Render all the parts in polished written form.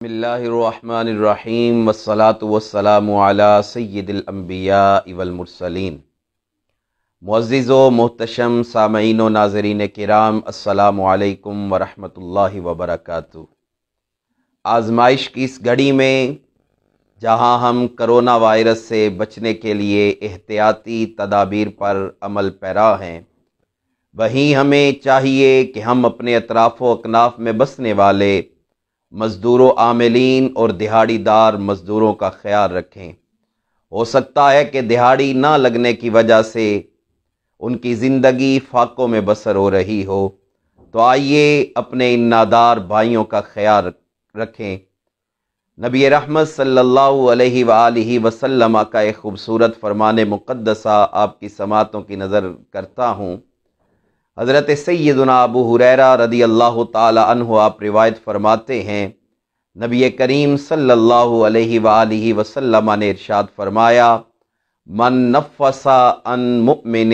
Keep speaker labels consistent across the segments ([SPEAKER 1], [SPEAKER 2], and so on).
[SPEAKER 1] بسم اللہ الرحمن الرحیم والصلاة والسلام علی سید الانبیاء والمرسلین۔ معزز و محتشم سامعین و ناظرین کرام، السلام علیکم ورحمۃ اللہ وبرکاتہ۔ آزمائش کی اس گھڑی میں جہاں ہم کرونا وائرس سے بچنے کے لیے احتیاطی تدابیر پر عمل پیرا ہیں، وہیں ہمیں چاہیے کہ ہم اپنے اطراف و اکناف میں بسنے والے مزدور و عاملین اور دہاڑی دار مزدوروں کا خیال رکھیں۔ ہو سکتا ہے کہ دہاڑی نہ لگنے کی وجہ سے ان کی زندگی فاقوں میں بسر ہو رہی ہو، تو آئیے اپنے ان نادار بھائیوں کا خیال رکھیں۔ نبی رحمت صلی اللہ علیہ وآلہ وسلم کا ایک خوبصورت فرمان مقدسہ آپ کی سماعتوں کی نظر کرتا ہوں۔ حضرت سیدنا ابو ہریرہ رضی اللہ تعالی عنہ آپ روایت فرماتے ہیں، نبی کریم صلی اللہ علیہ وآلہ وسلم نے ارشاد فرمایا، من نفس عن مؤمن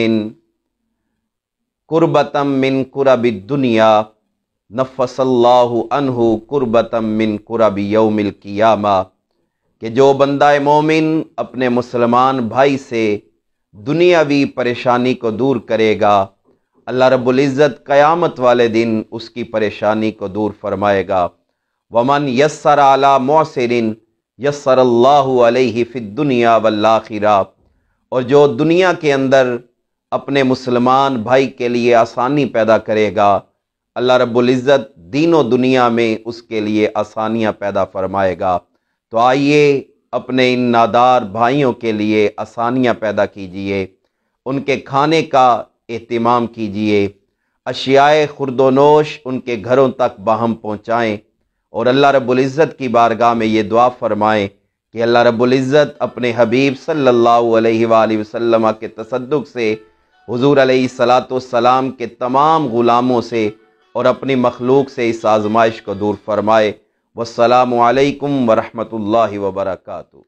[SPEAKER 1] کربۃ من کرب الدنیا نفس اللہ عنہ کربۃ من کرب یوم القیامہ، کہ جو بندہ مومن اپنے مسلمان بھائی سے دنیاوی پریشانی کو دور کرے گا، اللہ رب العزت قیامت والے دن اس کی پریشانی کو دور فرمائے گا۔ ومن یسر علی معسر یسر اللہ علیہ فی الدنیا والآخرہ، اور جو دنیا کے اندر اپنے مسلمان بھائی کے لیے آسانی پیدا کرے گا، اللہ رب العزت دین و دنیا میں اس کے لیے آسانیاں پیدا فرمائے گا۔ تو آئیے اپنے ان نادار بھائیوں کے لیے آسانیاں پیدا کیجئے، ان کے کھانے کا اہتمام کیجئے، اشیاء خورد و نوش ان کے گھروں تک باہم پہنچائیں، اور اللہ رب العزت کی بارگاہ میں یہ دعا فرمائیں کہ اللہ رب العزت اپنے حبیب صلی اللہ علیہ وآلہ وسلم کے تصدق سے حضور علیہ الصلاۃ والسلام کے تمام غلاموں سے اور اپنی مخلوق سے اس آزمائش کو دور فرمائے۔ والسلام علیکم ورحمۃ اللہ وبرکاتہ۔